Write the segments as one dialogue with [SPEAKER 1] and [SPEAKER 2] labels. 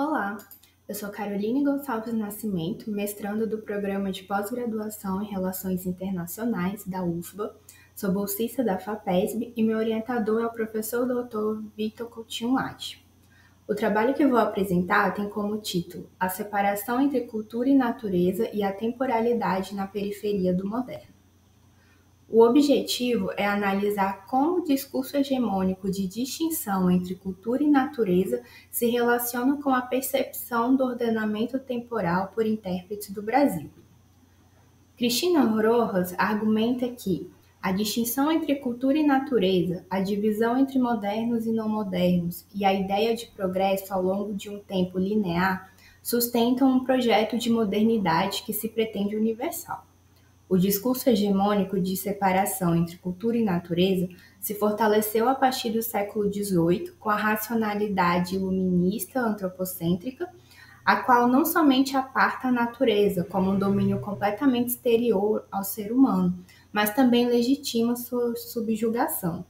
[SPEAKER 1] Olá, eu sou Caroline Gonçalves Nascimento, mestranda do Programa de Pós-Graduação em Relações Internacionais da UFBA, sou bolsista da FAPESB e meu orientador é o professor Dr. Victor Coutinho Lage. O trabalho que vou apresentar tem como título A Separação entre Cultura e Natureza e a Temporalidade na Periferia do Moderno. O objetivo é analisar como o discurso hegemônico de distinção entre cultura e natureza se relaciona com a percepção do ordenamento temporal por intérpretes do Brasil. Cristina Rojas argumenta que a distinção entre cultura e natureza, a divisão entre modernos e não modernos e a ideia de progresso ao longo de um tempo linear sustentam um projeto de modernidade que se pretende universal. O discurso hegemônico de separação entre cultura e natureza se fortaleceu a partir do século XVIII com a racionalidade iluminista antropocêntrica, a qual não somente aparta a natureza como um domínio completamente exterior ao ser humano, mas também legitima sua subjugação.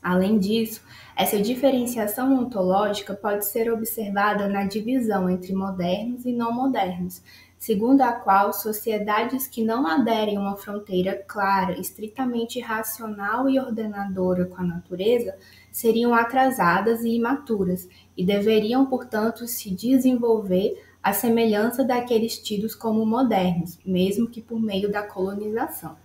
[SPEAKER 1] Além disso, essa diferenciação ontológica pode ser observada na divisão entre modernos e não modernos, segundo a qual sociedades que não aderem a uma fronteira clara, estritamente racional e ordenadora com a natureza, seriam atrasadas e imaturas, e deveriam, portanto, se desenvolver à semelhança daqueles tidos como modernos, mesmo que por meio da colonização.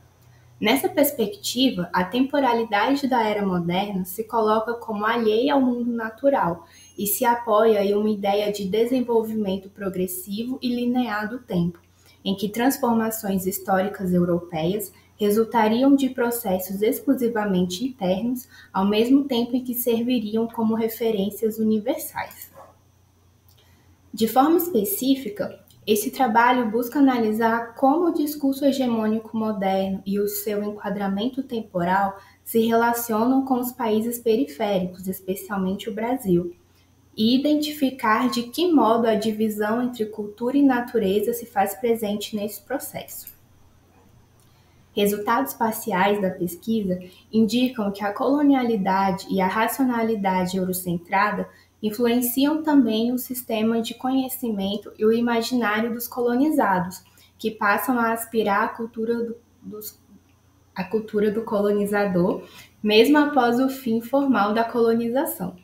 [SPEAKER 1] Nessa perspectiva, a temporalidade da era moderna se coloca como alheia ao mundo natural e se apoia em uma ideia de desenvolvimento progressivo e linear do tempo, em que transformações históricas europeias resultariam de processos exclusivamente internos, ao mesmo tempo em que serviriam como referências universais. De forma específica, esse trabalho busca analisar como o discurso hegemônico moderno e o seu enquadramento temporal se relacionam com os países periféricos, especialmente o Brasil, e identificar de que modo a divisão entre cultura e natureza se faz presente nesse processo. Resultados parciais da pesquisa indicam que a colonialidade e a racionalidade eurocentrada influenciam também o sistema de conhecimento e o imaginário dos colonizados, que passam a aspirar à cultura do colonizador, mesmo após o fim formal da colonização.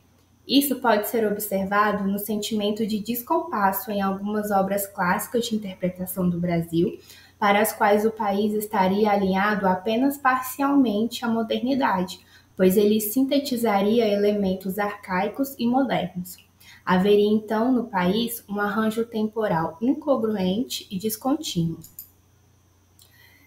[SPEAKER 1] Isso pode ser observado no sentimento de descompasso em algumas obras clássicas de interpretação do Brasil, para as quais o país estaria alinhado apenas parcialmente à modernidade, pois ele sintetizaria elementos arcaicos e modernos. Haveria então no país um arranjo temporal incongruente e descontínuo.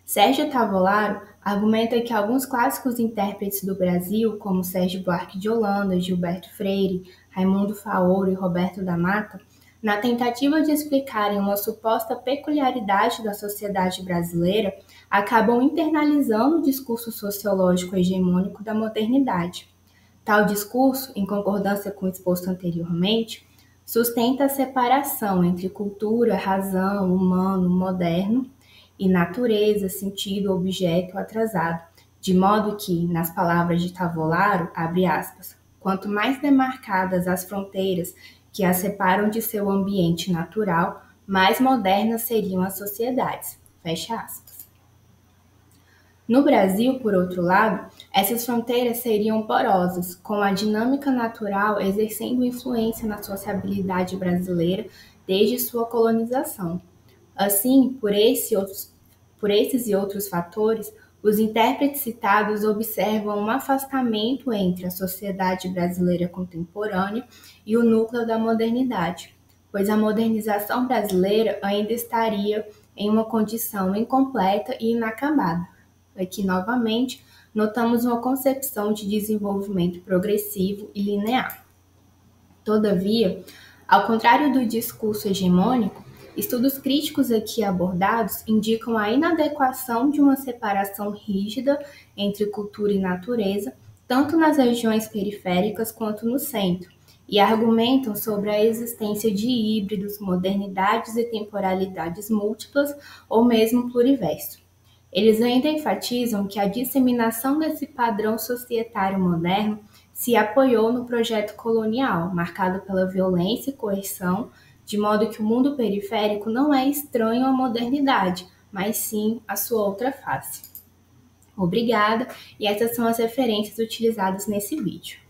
[SPEAKER 1] Sérgio Tavolaro argumenta que alguns clássicos intérpretes do Brasil, como Sérgio Buarque de Holanda, Gilberto Freire, Raimundo Faoro e Roberto da Mata, na tentativa de explicarem uma suposta peculiaridade da sociedade brasileira, acabam internalizando o discurso sociológico hegemônico da modernidade. Tal discurso, em concordância com o exposto anteriormente, sustenta a separação entre cultura, razão, humano, moderno e natureza, sentido, objeto, atrasado, de modo que, nas palavras de Tavolaro, abre aspas, quanto mais demarcadas as fronteiras que a separam de seu ambiente natural, mais modernas seriam as sociedades. Fecha aspas. No Brasil, por outro lado, essas fronteiras seriam porosas, com a dinâmica natural exercendo influência na sociabilidade brasileira desde sua colonização. Assim, por esses e outros fatores, os intérpretes citados observam um afastamento entre a sociedade brasileira contemporânea e o núcleo da modernidade, pois a modernização brasileira ainda estaria em uma condição incompleta e inacabada. Aqui, novamente, notamos uma concepção de desenvolvimento progressivo e linear. Todavia, ao contrário do discurso hegemônico, estudos críticos aqui abordados indicam a inadequação de uma separação rígida entre cultura e natureza, tanto nas regiões periféricas quanto no centro, e argumentam sobre a existência de híbridos, modernidades e temporalidades múltiplas ou mesmo pluriverso. Eles ainda enfatizam que a disseminação desse padrão societário moderno se apoiou no projeto colonial, marcado pela violência e coerção, de modo que o mundo periférico não é estranho à modernidade, mas sim a sua outra face. Obrigada, e essas são as referências utilizadas nesse vídeo.